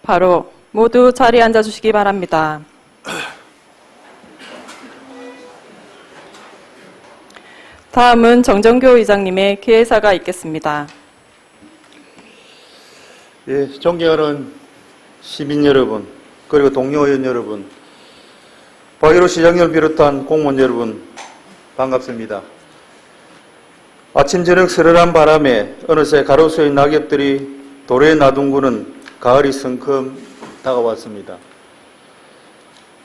바로 모두 자리에 앉아주시기 바랍니다. 다음은 정정교 의장님의 개회사가 있겠습니다. 예, 존경하는 시민 여러분, 그리고 동료 의원 여러분, 박일호 시장님을 비롯한 공무원 여러분, 반갑습니다. 아침 저녁 서늘한 바람에 어느새 가로수의 낙엽들이 도로에 놔둔구는 가을이 성큼 다가왔습니다.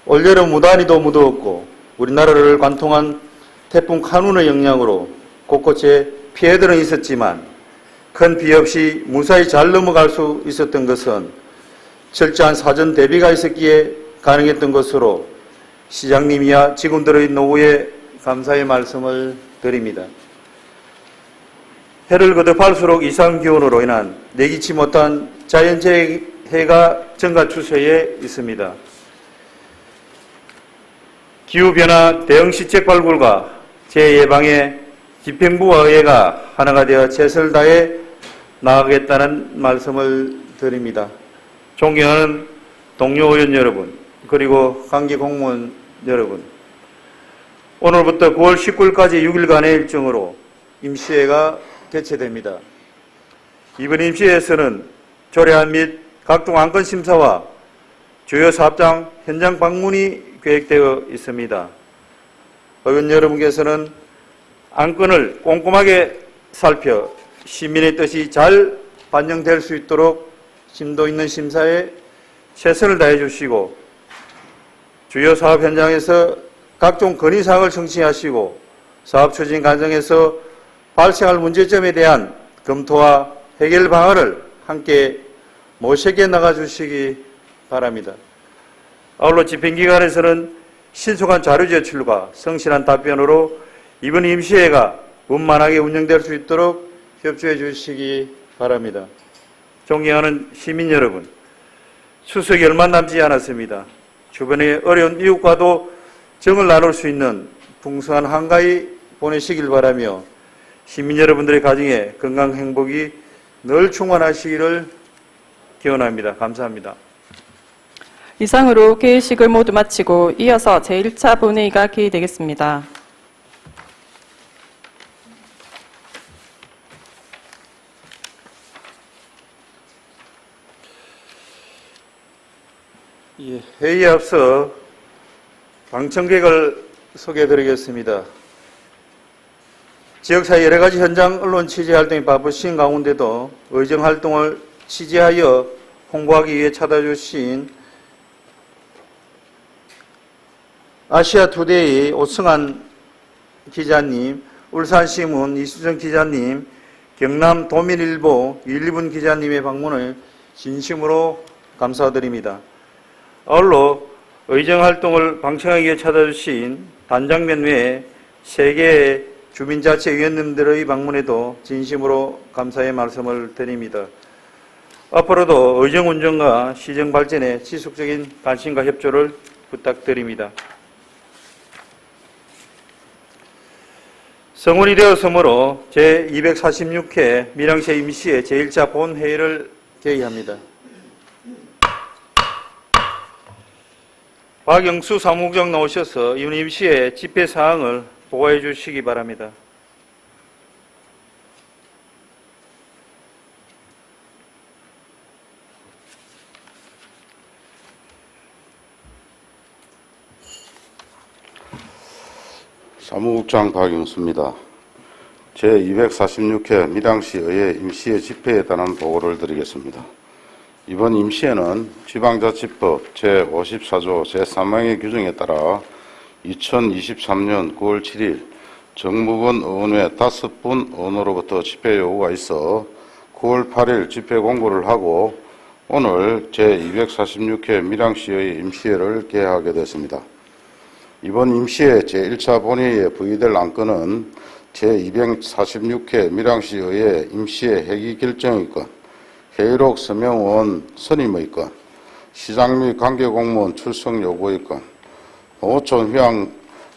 올여름 무단히도 무더웠고 우리나라를 관통한 태풍 카눈의 영향으로 곳곳에 피해들은 있었지만 큰 피해 없이 무사히 잘 넘어갈 수 있었던 것은 철저한 사전 대비가 있었기에 가능했던 것으로 시장님이야 직원들의 노후에 감사의 말씀을 드립니다. 해를 거듭할수록 이상기온으로 인한 예기치 못한 자연재해가 증가 추세에 있습니다. 기후변화 대응 시책 발굴과 재예방에 집행부와 의회가 하나가 되어 최선을 다해 나아가겠다는 말씀을 드립니다. 존경하는 동료 의원 여러분, 그리고 관계 공무원 여러분, 오늘부터 9월 19일까지 6일간의 일정으로 임시회가 개최됩니다. 이번 임시회에서는 조례안 및 각종 안건 심사와 주요 사업장 현장 방문이 계획되어 있습니다. 의원 여러분께서는 안건을 꼼꼼하게 살펴 시민의 뜻이 잘 반영될 수 있도록 심도 있는 심사에 최선을 다해 주시고 주요 사업 현장에서 각종 건의사항을 청취하시고 사업 추진 과정에서 발생할 문제점에 대한 검토와 해결 방안을 함께 모색해 나가주시기 바랍니다. 아울러 집행기관에서는 신속한 자료 제출과 성실한 답변으로 이번 임시회가 원만하게 운영될 수 있도록 협조해 주시기 바랍니다. 존경하는 시민 여러분, 추석이 얼마 남지 않았습니다. 주변의 어려운 이웃과도 정을 나눌 수 있는 풍성한 한가위 보내시길 바라며 시민 여러분들의 가정에 건강 행복이 늘 충만하시기를 기원합니다. 감사합니다. 이상으로 개회식을 모두 마치고 이어서 제1차 본회의가 개의되겠습니다. 예, 회의에 앞서 방청객을 소개해드리겠습니다. 지역사회 여러가지 현장 언론 취재활동에 바쁘신 가운데도 의정활동을 취재하여 홍보하기 위해 찾아주신 아시아투데이 오승환 기자님, 울산신문 이수정 기자님, 경남도민일보 윤리분 기자님의 방문을 진심으로 감사드립니다. 아울러 의정활동을 방청하기 위해 찾아주신 단장면 외에 3개의 주민자치위원님들의 방문에도 진심으로 감사의 말씀을 드립니다. 앞으로도 의정운전과 시정발전에 지속적인 관심과 협조를 부탁드립니다. 성운이 되었으므로 제246회 밀양시 임시회 제1차 본회의를 개의합니다. 박영수 사무국장 나오셔서 이번 임시회 집회사항을 보고해 주시기 바랍니다. 사무국장 박영수입니다. 제246회 밀양시 의회 임시회 집회에 관한 보고를 드리겠습니다. 이번 임시회는 지방자치법 제54조 제3항의 규정에 따라 2023년 9월 7일 정무원 의원회 5분 의원으로부터 집회 요구가 있어 9월 8일 집회 공고를 하고 오늘 제246회 밀양시의 임시회를 개회하게 됐습니다. 이번 임시회 제1차 본회의에 부의될 안건은 제246회 밀양시의회 임시회 회기 결정의 건, 회의록 서명원 선임의 건, 시장 및 관계공무원 출석 요구의 건,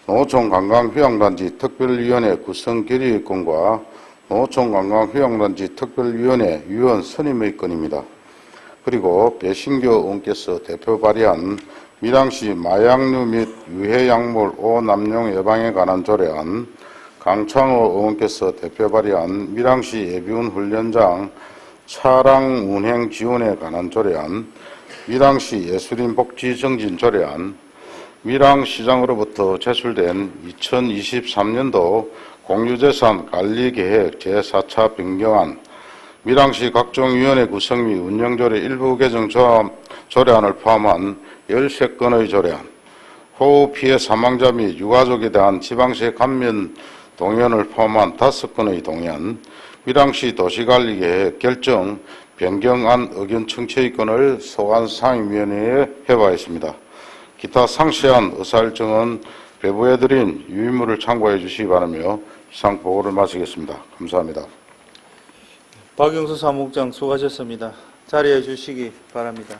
농어촌관광휴양단지 특별위원회 구성 결의의 건과 농어촌관광휴양단지 특별위원회 위원 선임의 건입니다. 그리고 배신교 의원께서 대표 발의한 밀양시 마약류 및 유해약물 5남용 예방에 관한 조례안, 강창호 의원께서 대표 발의한 밀양시 예비군 훈련장 차량 운행 지원에 관한 조례안, 밀양시 예술인 복지 정진 조례안, 밀양시장으로부터 제출된 2023년도 공유재산 관리계획 제4차 변경안, 밀양시 각종 위원회 구성 및 운영조례 일부 개정 조례안을 포함한 13건의 조례안, 호우 피해 사망자 및 유가족에 대한 지방세 감면 동의안을 포함한 5건의 동의안, 밀양시 도시관리계획 결정 변경안 의견 청취의 건을 소관상임위원회에 회부하였습니다. 기타 상세한 의사일정은 배부해드린 유인물을 참고해 주시기 바라며 이상 보고를 마치겠습니다. 감사합니다. 박영수 사무국장 수고하셨습니다. 자리해 주시기 바랍니다.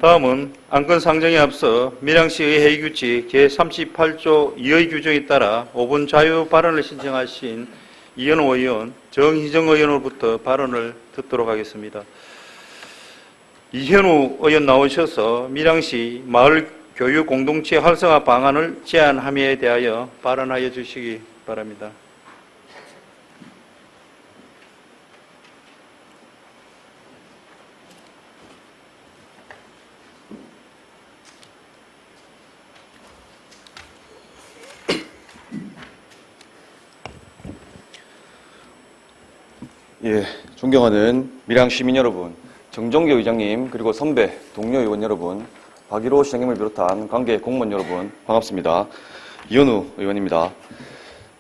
다음은 안건 상정에 앞서 밀양시의 회의규칙 제38조 2의 규정에 따라 5분 자유 발언을 신청하신 이현호 의원, 정희정 의원으로부터 발언을 듣도록 하겠습니다. 이현우 의원 나오셔서 밀양시 마을 교육 공동체 활성화 방안을 제안함에 대하여 발언하여 주시기 바랍니다. 예, 존경하는 밀양 시민 여러분, 정정교 의장님, 그리고 선배, 동료 의원 여러분, 박일호 시장님을 비롯한 관계 공무원 여러분, 반갑습니다. 이현우 의원입니다.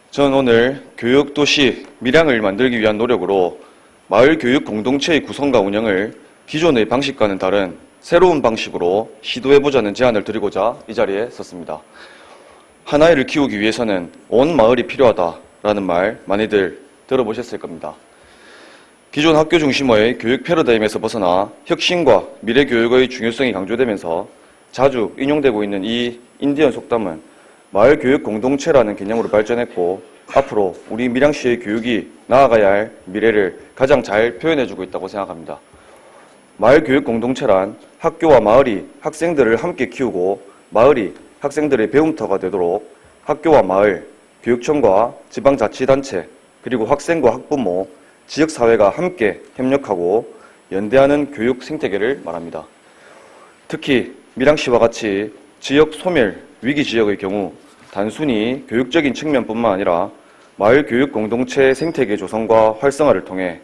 저는 오늘 교육도시 밀양을 만들기 위한 노력으로 마을 교육 공동체의 구성과 운영을 기존의 방식과는 다른 새로운 방식으로 시도해보자는 제안을 드리고자 이 자리에 섰습니다. 한 아이를 키우기 위해서는 온 마을이 필요하다라는 말 많이들 들어보셨을 겁니다. 기존 학교 중심의 교육 패러다임에서 벗어나 혁신과 미래 교육의 중요성이 강조되면서 자주 인용되고 있는 이 인디언 속담은 마을 교육 공동체라는 개념으로 발전했고 앞으로 우리 밀양시의 교육이 나아가야 할 미래를 가장 잘 표현해주고 있다고 생각합니다. 마을 교육 공동체란 학교와 마을이 학생들을 함께 키우고 마을이 학생들의 배움터가 되도록 학교와 마을, 교육청과 지방자치단체, 그리고 학생과 학부모, 지역사회가 함께 협력하고 연대하는 교육 생태계를 말합니다. 특히 밀양시와 같이 지역 소멸 위기 지역의 경우 단순히 교육적인 측면뿐만 아니라 마을 교육 공동체 생태계 조성과 활성화를 통해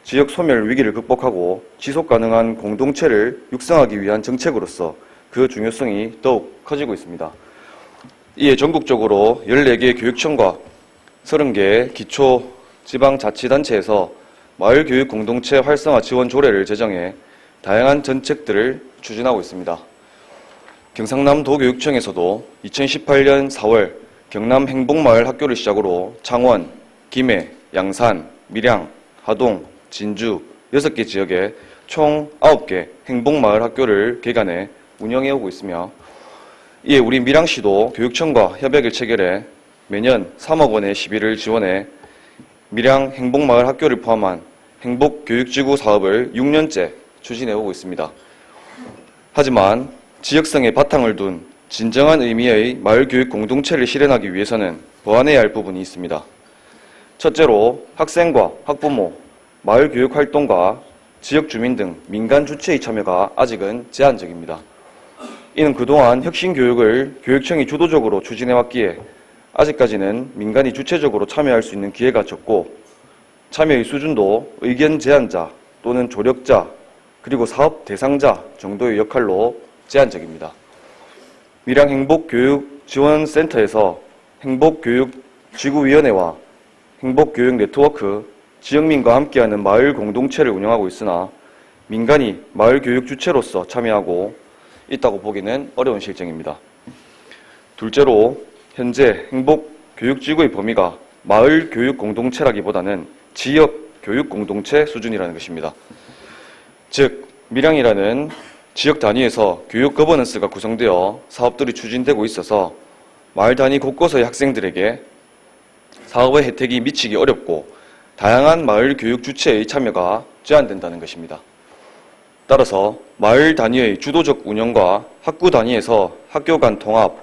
지역 소멸 위기를 극복하고 지속 가능한 공동체를 육성하기 위한 정책으로서 그 중요성이 더욱 커지고 있습니다. 이에 전국적으로 14개 교육청과 30개 기초 지방자치단체에서 마을교육 공동체 활성화 지원 조례를 제정해 다양한 정책들을 추진하고 있습니다. 경상남 도교육청에서도 2018년 4월 경남 행복마을 학교를 시작으로 창원, 김해, 양산, 밀양, 하동, 진주 6개 지역에 총 9개 행복마을 학교를 개관해 운영해오고 있으며 이에 우리 밀양시도 교육청과 협약을 체결해 매년 3억 원의 시비를 지원해 밀양 행복마을 학교를 포함한 행복교육지구 사업을 6년째 추진해오고 있습니다. 하지만 지역성에 바탕을 둔 진정한 의미의 마을교육 공동체를 실현하기 위해서는 보완해야 할 부분이 있습니다. 첫째로 학생과 학부모, 마을교육활동가, 지역주민 등 민간 주체의 참여가 아직은 제한적입니다. 이는 그동안 혁신교육을 교육청이 주도적으로 추진해왔기에 아직까지는 민간이 주체적으로 참여할 수 있는 기회가 적고 참여의 수준도 의견 제안자 또는 조력자 그리고 사업 대상자 정도의 역할로 제한적입니다. 밀양 행복교육지원센터에서 행복교육지구위원회와 행복교육 네트워크, 지역민과 함께하는 마을 공동체를 운영하고 있으나 민간이 마을교육 주체로서 참여하고 있다고 보기는 어려운 실정입니다. 둘째로 현재 행복교육지구의 범위가 마을교육공동체라기보다는 지역교육공동체 수준이라는 것입니다. 즉, 밀양이라는 지역 단위에서 교육 거버넌스가 구성되어 사업들이 추진되고 있어서 마을 단위 곳곳의 학생들에게 사업의 혜택이 미치기 어렵고 다양한 마을 교육 주체의 참여가 제한된다는 것입니다. 따라서 마을 단위의 주도적 운영과 학구 단위에서 학교 간 통합,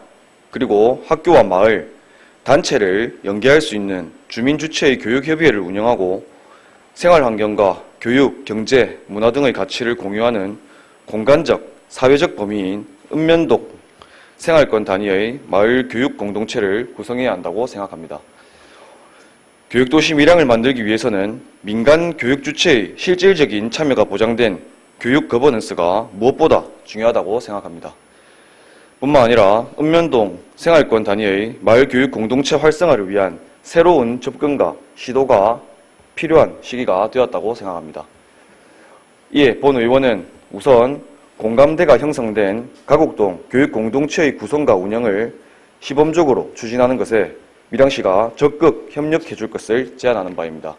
그리고 학교와 마을, 단체를 연계할 수 있는 주민 주체의 교육협의회를 운영하고 생활환경과 교육, 경제, 문화 등의 가치를 공유하는 공간적, 사회적 범위인 읍면동 생활권 단위의 마을 교육 공동체를 구성해야 한다고 생각합니다. 교육도시 밀양을 만들기 위해서는 민간 교육 주체의 실질적인 참여가 보장된 교육 거버넌스가 무엇보다 중요하다고 생각합니다. 뿐만 아니라 읍면동 생활권 단위의 마을 교육 공동체 활성화를 위한 새로운 접근과 시도가 필요한 시기가 되었다고 생각합니다. 이에 본 의원은 우선 공감대가 형성된 가곡동 교육 공동체의 구성과 운영을 시범적으로 추진하는 것에 밀양시가 적극 협력해 줄 것을 제안하는 바입니다.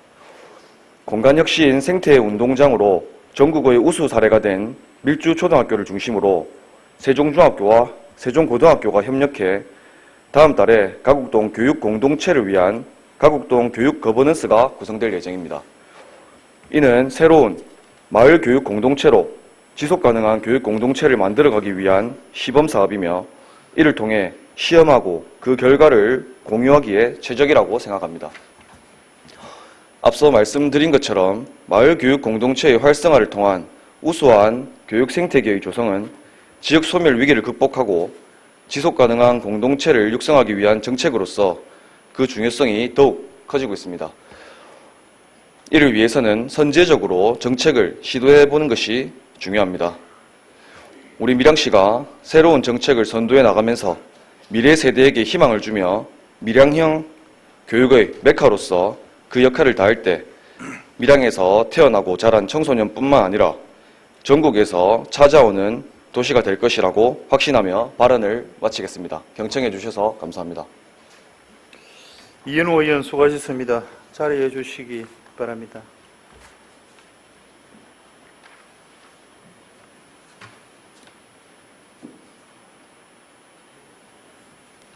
공간혁신 생태 운동장으로 전국의 우수 사례가 된 밀주초등학교를 중심으로 세종중학교와 세종고등학교가 협력해 다음 달에 가곡동 교육 공동체를 위한 가곡동 교육 거버넌스가 구성될 예정입니다. 이는 새로운 마을 교육 공동체로 지속 가능한 교육 공동체를 만들어가기 위한 시범 사업이며 이를 통해 시험하고 그 결과를 공유하기에 최적이라고 생각합니다. 앞서 말씀드린 것처럼 마을 교육 공동체의 활성화를 통한 우수한 교육 생태계의 조성은 지역 소멸 위기를 극복하고 지속 가능한 공동체를 육성하기 위한 정책으로서 그 중요성이 더욱 커지고 있습니다. 이를 위해서는 선제적으로 정책을 시도해 보는 것이 중요합니다. 우리 밀양시가 새로운 정책을 선도해 나가면서 미래 세대에게 희망을 주며 밀양형 교육의 메카로서 그 역할을 다할 때 밀양에서 태어나고 자란 청소년뿐만 아니라 전국에서 찾아오는 도시가 될 것이라고 확신하며 발언을 마치겠습니다. 경청해 주셔서 감사합니다. 이현우 의원 수고하셨습니다. 자리해 주시기 바랍니다.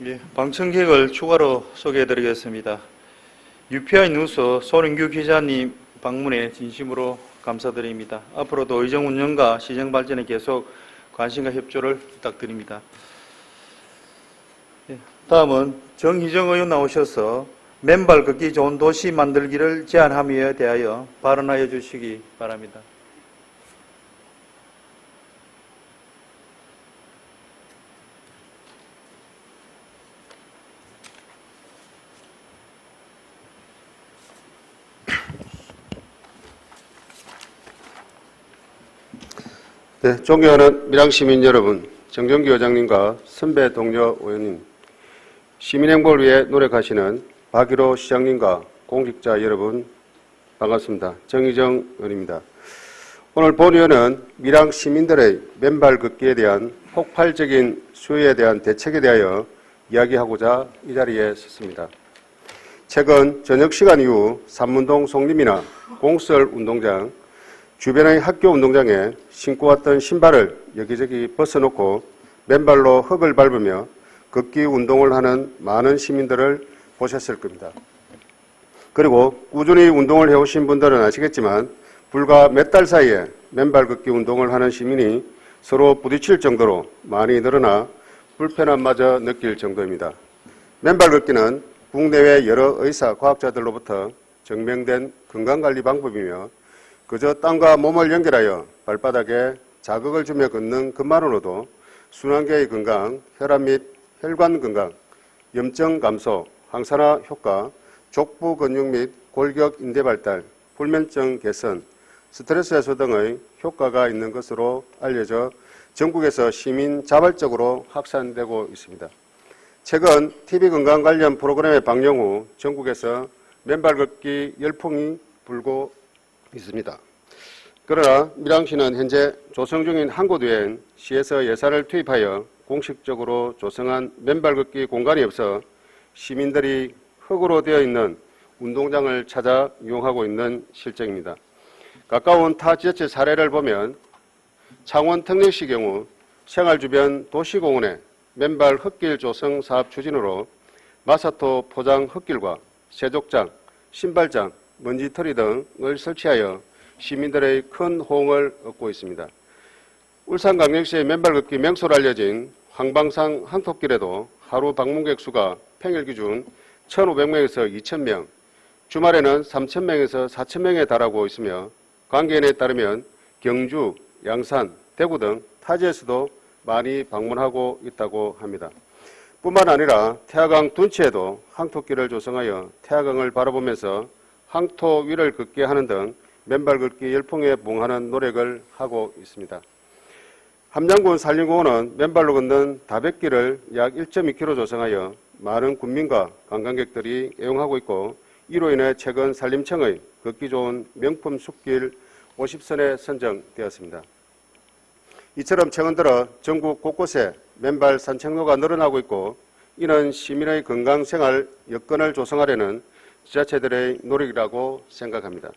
예, 방청객을 추가로 소개해드리겠습니다. UPI 뉴스 손인규 기자님 방문에 진심으로 감사드립니다. 앞으로도 의정 운영과 시정 발전에 계속 관심과 협조를 부탁드립니다. 예, 다음은 정희정 의원 나오셔서 맨발 걷기 좋은 도시 만들기를 제안함에 대하여 발언하여 주시기 바랍니다. 네, 존경하는 밀양시민 여러분, 정정기 의장님과 선배 동료 의원님, 시민행복을 위해 노력하시는 박일호 시장님과 공직자 여러분 반갑습니다. 정희정 의원입니다. 오늘 본 의원은 밀양 시민들의 맨발 걷기에 대한 폭발적인 수요에 대한 대책에 대하여 이야기하고자 이 자리에 섰습니다. 최근 저녁시간 이후 삼문동 송림이나 공설 운동장, 주변의 학교 운동장에 신고 왔던 신발을 여기저기 벗어놓고 맨발로 흙을 밟으며 걷기 운동을 하는 많은 시민들을 보셨을 겁니다. 그리고 꾸준히 운동을 해오신 분들은 아시겠지만 불과 몇 달 사이에 맨발 걷기 운동을 하는 시민이 서로 부딪힐 정도로 많이 늘어나 불편함마저 느낄 정도입니다. 맨발 걷기는 국내외 여러 의사, 과학자들로부터 증명된 건강관리 방법이며 그저 땀과 몸을 연결하여 발바닥에 자극을 주며 걷는 것만으로도 순환계의 건강, 혈압 및 혈관 건강, 염증 감소, 항산화 효과, 족부 근육 및 골격 인대 발달, 불면증 개선, 스트레스 해소 등의 효과가 있는 것으로 알려져 전국에서 시민 자발적으로 확산되고 있습니다. 최근 TV 건강 관련 프로그램의 방영 후 전국에서 맨발 걷기 열풍이 불고 있습니다. 그러나 밀양시는 현재 조성 중인 한 곳 외엔 시에서 예산을 투입하여 공식적으로 조성한 맨발 걷기 공간이 없어 시민들이 흙으로 되어 있는 운동장을 찾아 이용하고 있는 실정입니다. 가까운 타 지자체 사례를 보면 창원 특례시 경우 생활 주변 도시공원에 맨발 흙길 조성 사업 추진으로 마사토 포장 흙길과 세족장, 신발장, 먼지털이 등을 설치하여 시민들의 큰 호응을 얻고 있습니다. 울산광역시의 맨발 걷기 명소로 알려진 황방산 항토길에도 하루 방문객 수가 평일 기준 1,500명에서 2,000명, 주말에는 3,000명에서 4,000명에 달하고 있으며 관계인에 따르면 경주, 양산, 대구 등 타지에서도 많이 방문하고 있다고 합니다. 뿐만 아니라 태화강 둔치에도 항토길을 조성하여 태화강을 바라보면서 항토 위를 걷게 하는 등 맨발 걷기 열풍에 부응하는 노력을 하고 있습니다. 함양군 산림공원은 맨발로 걷는 다백길을 약 1.2km 조성하여 많은 군민과 관광객들이 애용하고 있고 이로 인해 최근 산림청의 걷기 좋은 명품 숲길 50선에 선정되었습니다. 이처럼 최근 들어 전국 곳곳에 맨발 산책로가 늘어나고 있고 이는 시민의 건강생활 여건을 조성하려는 지자체들의 노력이라고 생각합니다.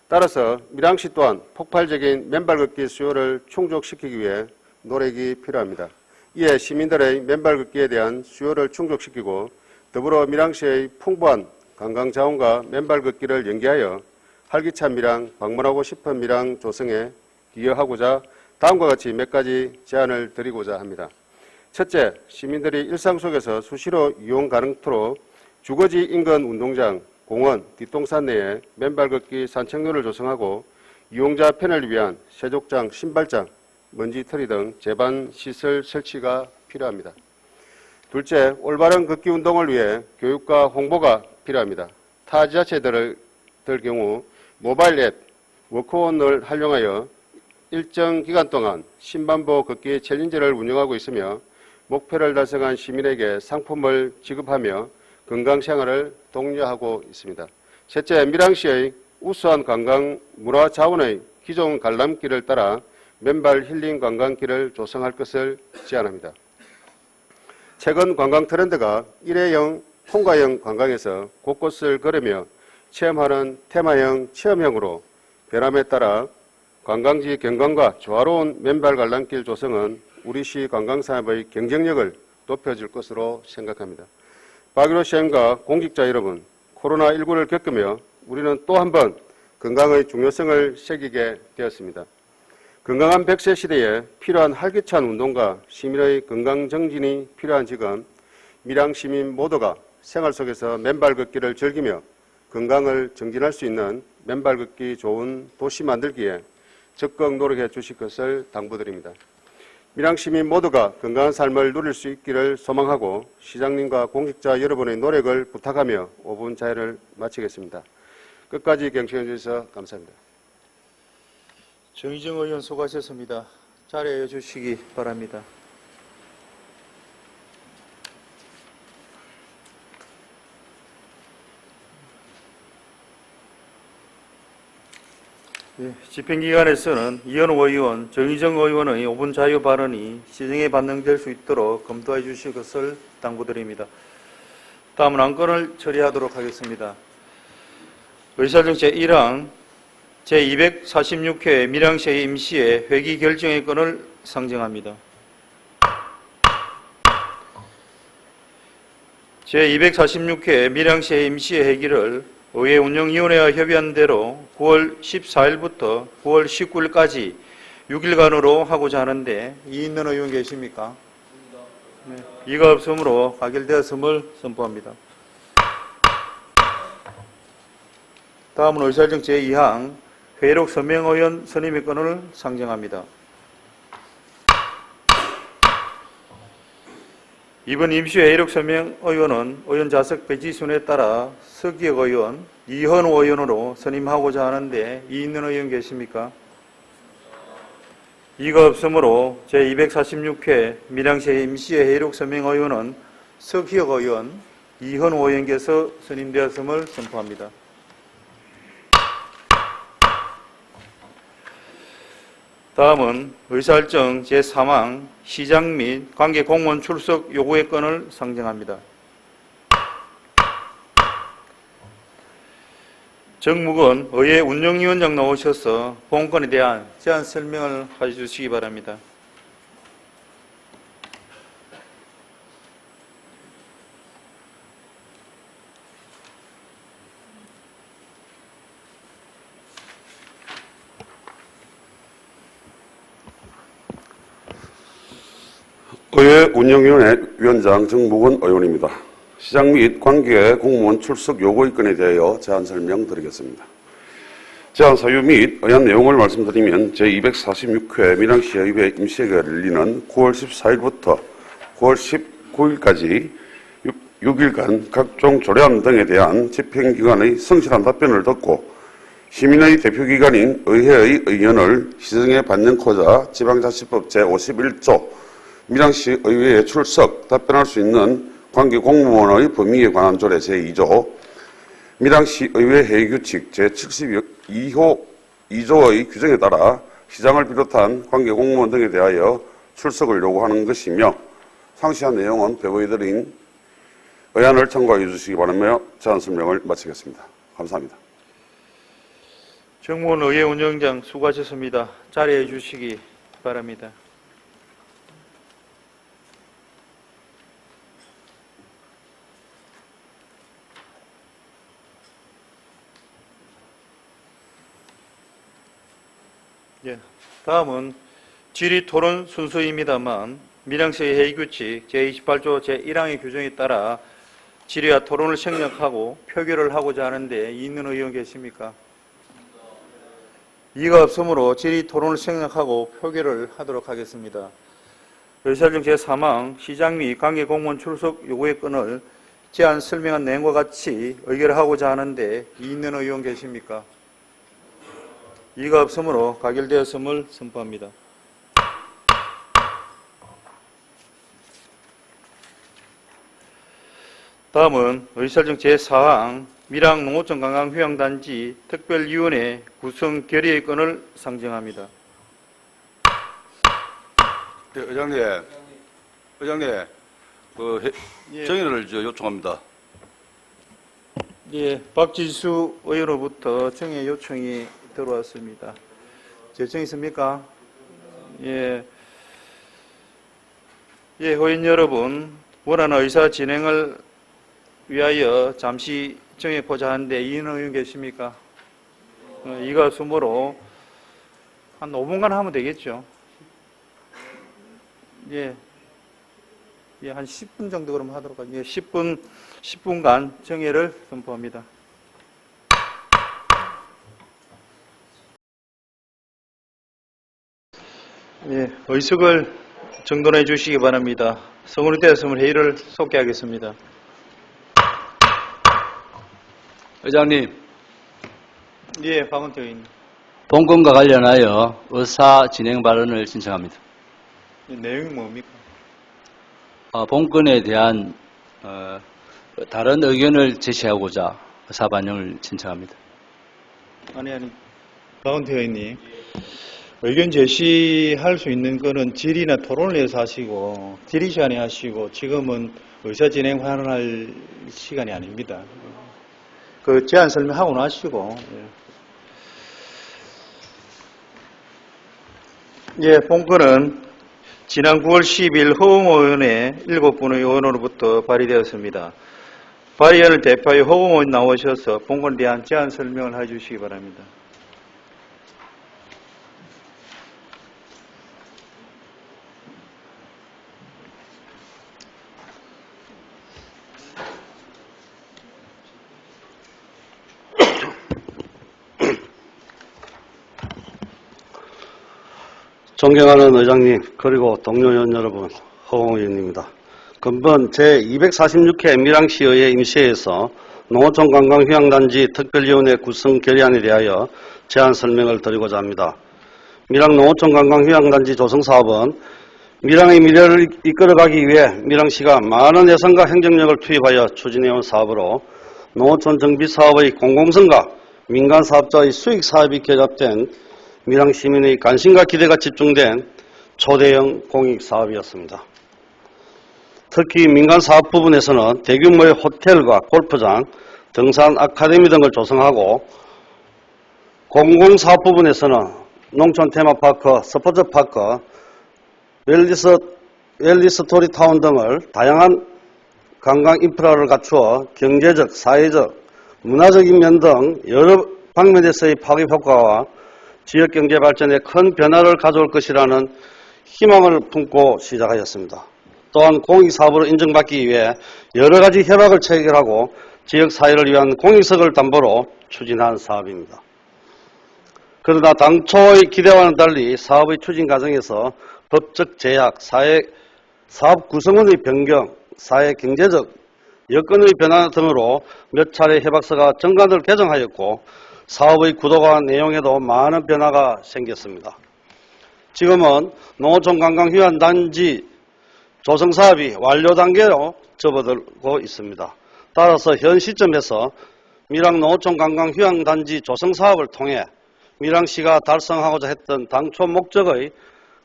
따라서 밀양시 또한 폭발적인 맨발 걷기 수요를 충족시키기 위해 노력이 필요합니다. 이에 시민들의 맨발 걷기에 대한 수요를 충족시키고 더불어 밀양시의 풍부한 관광자원과 맨발 걷기를 연계하여 활기찬 밀양, 방문하고 싶은 밀양 조성에 기여하고자 다음과 같이 몇 가지 제안을 드리고자 합니다. 첫째, 시민들이 일상 속에서 수시로 이용 가능토록 주거지 인근 운동장, 공원, 뒷동산 내에 맨발 걷기 산책로를 조성하고 이용자 편을 위한 세족장, 신발장, 먼지털이 등 제반 시설 설치가 필요합니다. 둘째, 올바른 걷기 운동을 위해 교육과 홍보가 필요합니다. 타 지자체들 경우 모바일 앱 워크온을 활용하여 일정 기간 동안 신반보 걷기 챌린지를 운영하고 있으며 목표를 달성한 시민에게 상품을 지급하며 건강생활을 독려하고 있습니다. 셋째, 밀양시의 우수한 관광 문화 자원의 기존 관람길을 따라 맨발 힐링 관광길을 조성할 것을 제안합니다. 최근 관광 트렌드가 일회용, 통과형 관광에서 곳곳을 걸으며 체험하는 테마형, 체험형으로 변함에 따라 관광지 경관과 조화로운 맨발 관람길 조성은 우리 시 관광산업의 경쟁력을 높여줄 것으로 생각합니다. 박일호 시장과 공직자 여러분, 코로나19를 겪으며 우리는 또 한 번 건강의 중요성을 새기게 되었습니다. 건강한 100세 시대에 필요한 활기찬 운동과 시민의 건강 정진이 필요한 지금 밀양 시민 모두가 생활 속에서 맨발 걷기를 즐기며 건강을 정진할 수 있는 맨발 걷기 좋은 도시 만들기에 적극 노력해 주실 것을 당부드립니다. 밀양 시민 모두가 건강한 삶을 누릴 수 있기를 소망하고 시장님과 공직자 여러분의 노력을 부탁하며 5분 자회를 마치겠습니다. 끝까지 경청해 주셔서 감사합니다. 정의정 의원 수고하셨습니다. 자리해 주시기 바랍니다. 집행기관에서는 이현우 의원, 정의정 의원의 5분 자유 발언이 시정에 반영될 수 있도록 검토해 주실 것을 당부드립니다. 다음은 안건을 처리하도록 하겠습니다. 의사정책 1항 제246회 밀양시의 임시회 회기 결정의 건을 상정합니다. 제246회 밀양시의 임시회 회기를 의회 운영위원회와 협의한 대로 9월 14일부터 9월 19일까지 6일간으로 하고자 하는데 이 있는 의원 계십니까? 네. 이가 없으므로 가결되었음을 선포합니다. 다음은 의사일정 제2항 회의록 서명 의원 선임의 건을 상정합니다. 이번 임시회 회의록 서명 의원은 의원 좌석 배치순에 따라 서기혁 의원, 이현우 의원으로 선임하고자 하는데 이 있는 의원 계십니까? 이가 없으므로 제246회 밀양시 임시회 회의록 서명 의원은 서기혁 의원, 이현우 의원께서 선임되었음을 선포합니다. 다음은 의사일정 제3항 시장 및 관계 공무원 출석 요구의 건을 상정합니다. 정묵은 의회 운영위원장 나오셔서 본건에 대한 제안 설명을 해주시기 바랍니다. 의회 운영위원회 위원장 정무근 의원입니다. 시장 및 관계 공무원 출석 요구의 건에 대하여 제안 설명드리겠습니다. 제안 사유 및 의안 내용을 말씀드리면 제246회 밀양시의회 임시회가 열리는 9월 14일부터 9월 19일까지 6일간 각종 조례안 등에 대한 집행기관의 성실한 답변을 듣고 시민의 대표기관인 의회의 의견을 시정에 반영코자 지방자치법 제51조 밀양시 의회에 출석, 답변할 수 있는 관계 공무원의 범위에 관한 조례 제2조, 밀양시 의회 회의규칙 제72호 2조의 규정에 따라 시장을 비롯한 관계 공무원 등에 대하여 출석을 요구하는 것이며 상시한 내용은 배부에 드린 의안을 참고해 주시기 바라며 제안 설명을 마치겠습니다. 감사합니다. 정무원 의회 운영장 수고하셨습니다. 자리해 주시기 바랍니다. 예, 다음은 질의 토론 순서입니다만 밀양시의 회의규칙 제28조 제1항의 규정에 따라 질의와 토론을 생략하고 표결을 하고자 하는데 있는 의원 계십니까? 이가 없으므로 질의 토론을 생략하고 표결을 하도록 하겠습니다. 의사정 제3항 시장 및 관계 공무원 출석 요구의 건을 제안 설명한 내용과 같이 의결하고자 하는데 있는 의원 계십니까? 이가 없으므로 가결되었음을 선포합니다. 다음은 의사정 제4항 밀양 농어촌 관광휴양단지 특별위원회 구성 결의의 건을 상정합니다. 네, 의장님, 정의를 요청합니다. 예, 박지수 의원으로부터 정의 요청이 들어왔습니다. 제청 있습니까? 예, 회원 여러분, 원하는 의사 진행을 위하여 잠시 정해보자 하는데 이인원 의원 계십니까? 이가 없으므로 한 5분간 하면 되겠죠. 예, 한 10분 정도 그럼 하도록 하죠. 예, 10분간 정회를 선포합니다. 예, 의석을 정돈해 주시기 바랍니다. 성원이 되었으면 회의를 속개하겠습니다. 의장님, 예, 박원태 의원. 본건과 관련하여 의사 진행 발언을 신청합니다. 내용이 뭡니까? 본건에 대한 다른 의견을 제시하고자 의사 반영을 신청합니다. 아니, 박원태 의원님. 의견 제시할 수 있는 거는 질의나 토론을 해서 하시고, 질의 시간에 하시고, 지금은 의사 진행 발언할 시간이 아닙니다. 그 제안 설명하고 나시고. 예, 본건은 지난 9월 10일 허웅호 의원의 7분의 의원으로부터 발의되었습니다. 발의안을 대표하여 허웅호 의원 나오셔서 본건에 대한 제안 설명을 해주시기 바랍니다. 존경하는 의장님, 그리고 동료 의원 여러분, 허웅 의원입니다. 근본 제246회 밀양시의회 임시회에서 농어촌 관광휴양단지 특별위원회 구성 결의안에 대하여 제안 설명을 드리고자 합니다. 밀양 농어촌 관광휴양단지 조성사업은 밀양의 미래를 이끌어가기 위해 밀양시가 많은 예산과 행정력을 투입하여 추진해온 사업으로 농어촌 정비사업의 공공성과 민간사업자의 수익사업이 결합된 밀양 시민의 관심과 기대가 집중된 초대형 공익사업이었습니다. 특히 민간사업 부분에서는 대규모의 호텔과 골프장, 등산 아카데미 등을 조성하고 공공사업 부분에서는 농촌 테마파크, 스포츠파크, 웰리스토리타운 등을 다양한 관광 인프라를 갖추어 경제적, 사회적, 문화적인 면 등 여러 방면에서의 파급 효과와 지역경제 발전에 큰 변화를 가져올 것이라는 희망을 품고 시작하였습니다. 또한 공익사업으로 인정받기 위해 여러 가지 협약을 체결하고 지역사회를 위한 공익성을 담보로 추진한 사업입니다. 그러나 당초의 기대와는 달리 사업의 추진 과정에서 법적 제약, 사업 구성원의 변경, 사회 경제적 여건의 변화 등으로 몇 차례 협약서가 정관을 개정하였고 사업의 구도와 내용에도 많은 변화가 생겼습니다. 지금은 농어촌 관광 휴양단지 조성 사업이 완료 단계로 접어들고 있습니다. 따라서 현 시점에서 밀양 농어촌 관광 휴양단지 조성 사업을 통해 밀양시가 달성하고자 했던 당초 목적의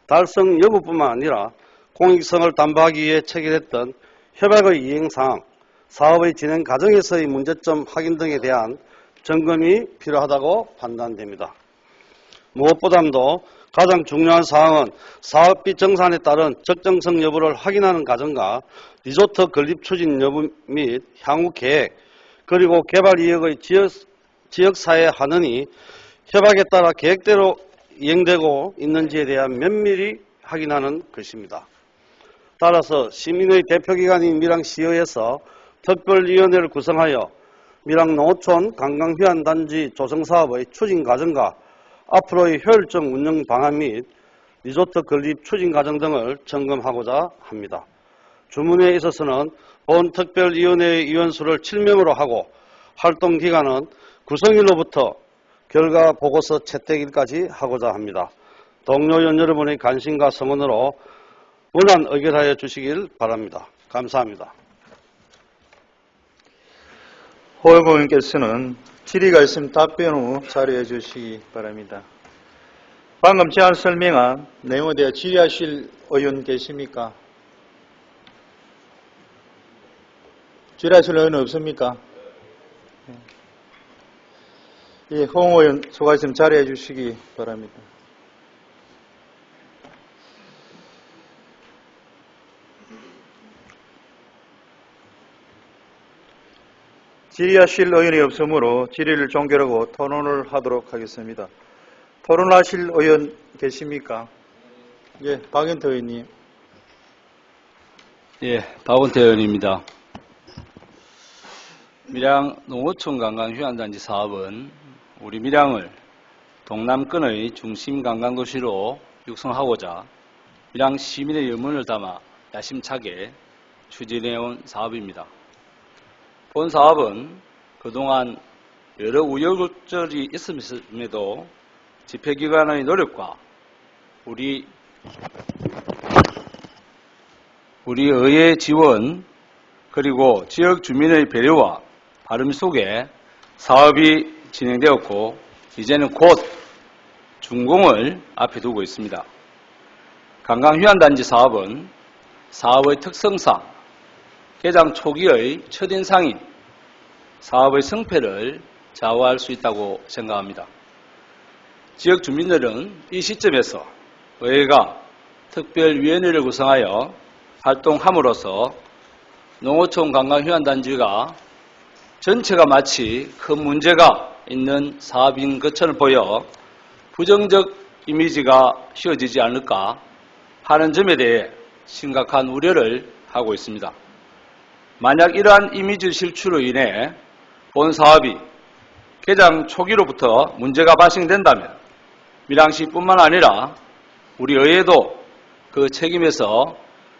달성 여부뿐만 아니라 공익성을 담보하기 위해 체결했던 협약의 이행사항, 사업의 진행 과정에서의 문제점 확인 등에 대한 점검이 필요하다고 판단됩니다. 무엇보다도 가장 중요한 사항은 사업비 정산에 따른 적정성 여부를 확인하는 과정과 리조트 건립 추진 여부 및 향후 계획, 그리고 개발 이익의 지역사회 환원이 협약에 따라 계획대로 이행되고 있는지에 대한 면밀히 확인하는 것입니다. 따라서 시민의 대표기관인 밀양시의회에서 특별위원회를 구성하여 밀양 농어촌 관광휴양단지 조성사업의 추진 과정과 앞으로의 효율적 운영 방안 및 리조트 건립 추진 과정 등을 점검하고자 합니다. 주문에 있어서는 본 특별위원회의 위원수를 7명으로 하고 활동 기간은 구성일로부터 결과 보고서 채택일까지 하고자 합니다. 동료 의원 여러분의 관심과 성원으로 원안 의결하여 주시길 바랍니다. 감사합니다. 호영 의원께서는 질의가 있으면 답변 후 자료해 주시기 바랍니다. 방금 제안 설명한 내용에 대해 질의하실 의원 계십니까? 질의하실 의원 없습니까? 예, 호영 의원 수고하셨으면 자료해 주시기 바랍니다. 질의하실 의원이 없으므로 질의를 종결하고 토론을 하도록 하겠습니다. 토론하실 의원 계십니까? 예, 박연태 의원님. 예, 박원태 의원입니다. 밀양 농어촌 관광 휴양단지 사업은 우리 밀양을 동남권의 중심 관광도시로 육성하고자 밀양 시민의 염원을 담아 야심차게 추진해온 사업입니다. 본 사업은 그동안 여러 우여곡절이 있음에도 집회기관의 노력과 우리 의회 지원 그리고 지역 주민의 배려와 바름 속에 사업이 진행되었고 이제는 곧 준공을 앞에 두고 있습니다. 관광휴양단지 사업은 사업의 특성상 개장 초기의 첫인상인 사업의 성패를 좌우할 수 있다고 생각합니다. 지역 주민들은 이 시점에서 의회가 특별위원회를 구성하여 활동함으로써 농어촌 관광휴양단지가 전체가 마치 큰 문제가 있는 사업인 것처럼 보여 부정적 이미지가 씌워지지 않을까 하는 점에 대해 심각한 우려를 하고 있습니다. 만약 이러한 이미지 실추로 인해 본 사업이 개장 초기로부터 문제가 발생된다면 밀양시뿐만 아니라 우리 의회도 그 책임에서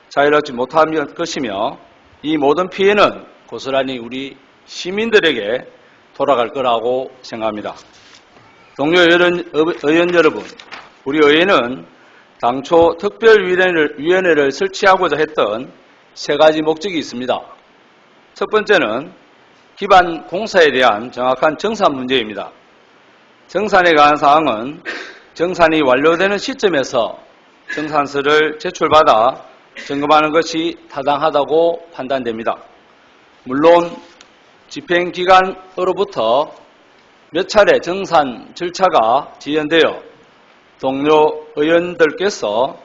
자유롭지 못할 것이며 이 모든 피해는 고스란히 우리 시민들에게 돌아갈 거라고 생각합니다. 동료 의원 여러분, 우리 의회는 당초 특별위원회를 설치하고자 했던 세 가지 목적이 있습니다. 첫 번째는 기반 공사에 대한 정확한 정산 문제입니다. 정산에 관한 사항은 정산이 완료되는 시점에서 정산서를 제출받아 점검하는 것이 타당하다고 판단됩니다. 물론 집행기관으로부터 몇 차례 정산 절차가 지연되어 동료 의원들께서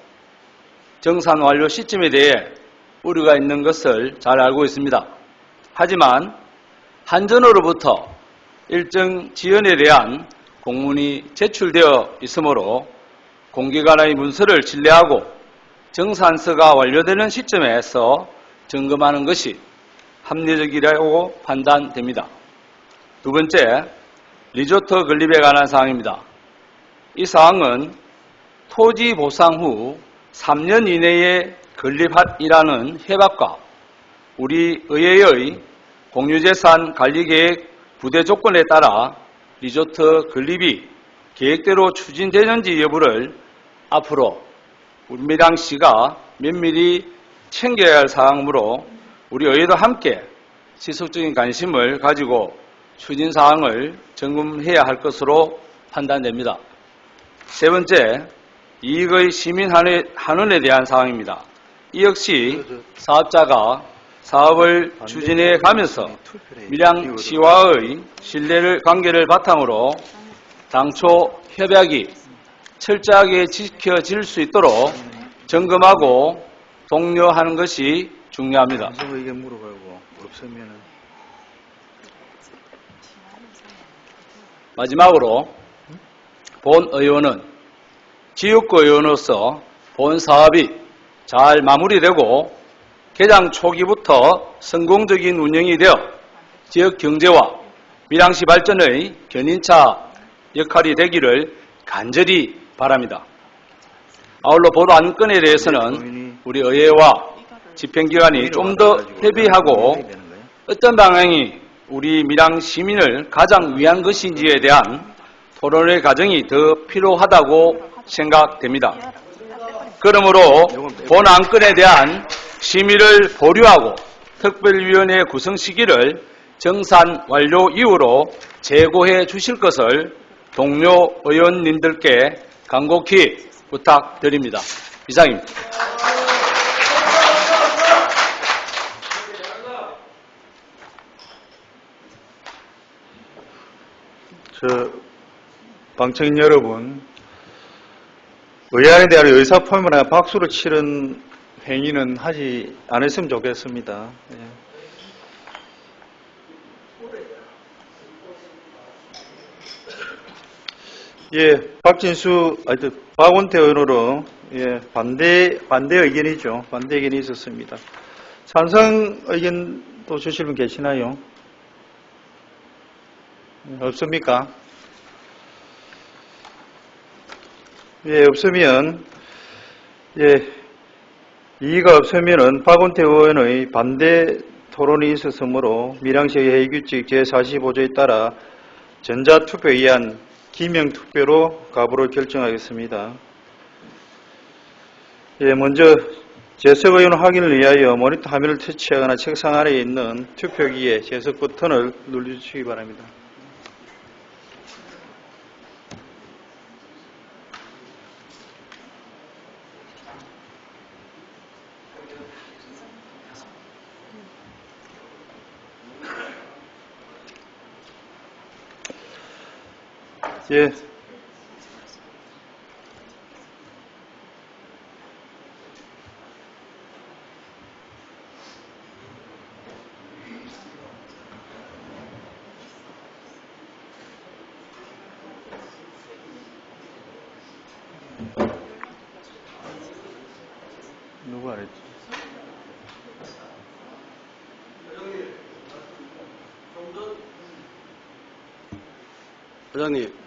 정산 완료 시점에 대해 우려가 있는 것을 잘 알고 있습니다. 하지만 한전으로부터 일정 지연에 대한 공문이 제출되어 있으므로 공기관의 문서를 신뢰하고 정산서가 완료되는 시점에서 점검하는 것이 합리적이라고 판단됩니다. 두 번째, 리조트 건립에 관한 사항입니다. 이 사항은 토지 보상 후 3년 이내에 건립이라는 협약과 우리 의회의 공유재산 관리계획 부대 조건에 따라 리조트 건립이 계획대로 추진되는지 여부를 앞으로 우리 밀양시가 면밀히 챙겨야 할 사항이므로 우리 의회도 함께 지속적인 관심을 가지고 추진 사항을 점검해야 할 것으로 판단됩니다. 세 번째, 이익의 시민 환원에 대한 사항입니다. 이 역시 사업자가 사업을 추진해 가면서 밀양시와의 신뢰 관계를 바탕으로 당초 협약이 철저하게 지켜질 수 있도록 점검하고 독려하는 것이 중요합니다. 마지막으로 본 의원은 지역구 의원으로서 본 사업이 잘 마무리되고 개장 초기부터 성공적인 운영이 되어 지역 경제와 밀양시 발전의 견인차 역할이 되기를 간절히 바랍니다. 아울러 본 안건에 대해서는 우리 의회와 집행기관이 좀 더 협의하고 어떤 방향이 우리 밀양 시민을 가장 위한 것인지에 대한 토론의 과정이 더 필요하다고 생각됩니다. 그러므로 본 안건에 대한 심의를 보류하고 특별위원회 구성 시기를 정산 완료 이후로 재고해 주실 것을 동료 의원님들께 간곡히 부탁드립니다. 이상입니다. 방청인 여러분, 의안에 대한 의사표명이나 박수를 치는 행위는 하지 않았으면 좋겠습니다. 박원태 의원으로 반대 의견이죠. 반대 의견이 있었습니다. 찬성 의견도 주실 분 계시나요? 없습니까? 없으면, 이의가 없으면은 박원태 의원의 반대 토론이 있었으므로 밀양시의 회의규칙 제45조에 따라 전자투표에 의한 기명투표로 가부를 결정하겠습니다. 먼저 재석 의원 확인을 위하여 모니터 화면을 터치하거나 책상 아래에 있는 투표기에 재석 버튼을 눌러주시기 바랍니다. 누구 안 했지? 회장님.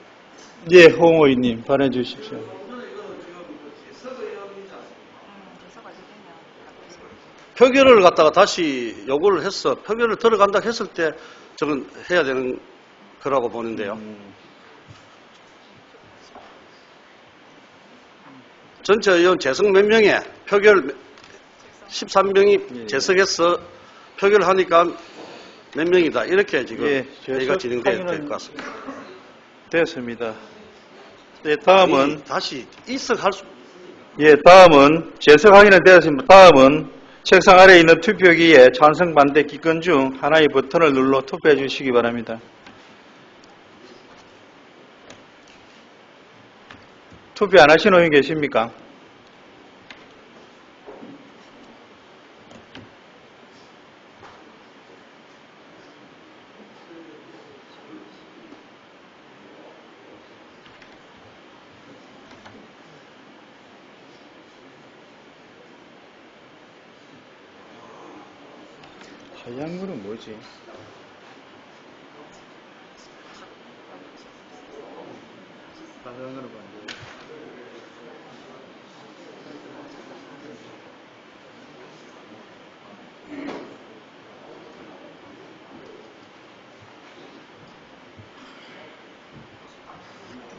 홍 의원님, 발언해 주십시오. 표결을 갖다가 다시 요구를 해서 표결을 들어간다 했을 때 저는 해야 되는 거라고 보는데요. 전체 의원 재석 몇 명에 표결 13명이 재석해서 표결하니까 몇 명이다. 이렇게 지금 회의가 진행돼야 될 것 같습니다. 됐습니다. 다음은 다시 이석할 수. 다음은 재석 확인이 되었습니다. 다음은 책상 아래에 있는 투표기에 찬성 반대 기권 중 하나의 버튼을 눌러 투표해 주시기 바랍니다. 투표 안 하신 의원 계십니까? 하얀 거는 뭐지? 빨간 거는 뭔데?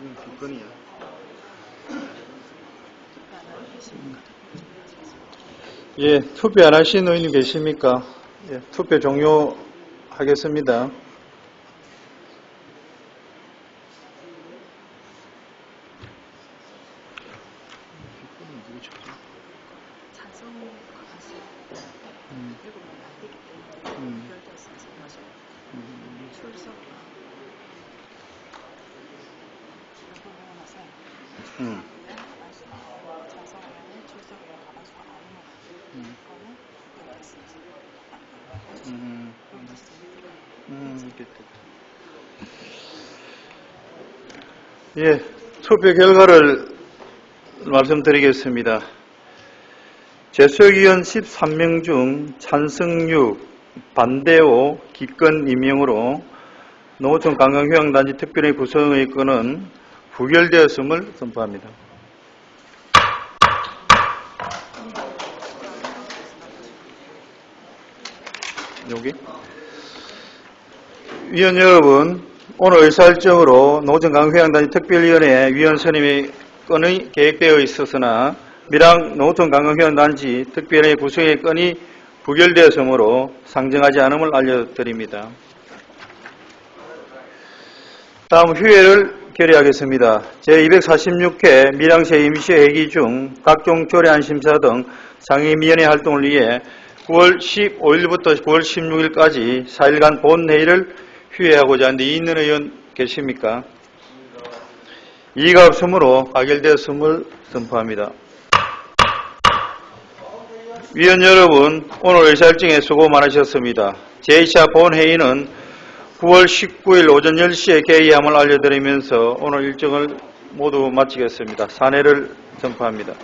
이건 뒷건이야. 예, 투표 안 하신 의원님 계십니까? 예, 투표 종료하겠습니다. 예, 투표 결과를 말씀드리겠습니다. 재수의원 13명 중 찬성 6, 반대 5, 기권 임명으로 농어촌 관광휴양단지 특별회 구성의 건은 부결되었음을 선포합니다. 여기 위원 여러분, 오늘 의사일정으로 농어촌관광휴양단지 특별위원회 위원 선임의 건이 계획되어 있었으나 밀양 농어촌관광휴양단지 특별회 구성의 건이 부결되었으므로 상정하지 않음을 알려드립니다. 다음 휴회를 결의하겠습니다. 제246회 밀양시 임시회기 중 각종 조례안 심사 등 상임위원회 활동을 위해 9월 15일부터 9월 16일까지 4일간 본회의를 휴회하고자 하는데 있는 의원 계십니까? 이의가 없으므로 가결되었음을 선포합니다. 위원 여러분, 오늘 의사일정에 수고 많으셨습니다. 제2차 본회의는 9월 19일 오전 10시에 개의함을 알려드리면서 오늘 일정을 모두 마치겠습니다. 산회를 선포합니다.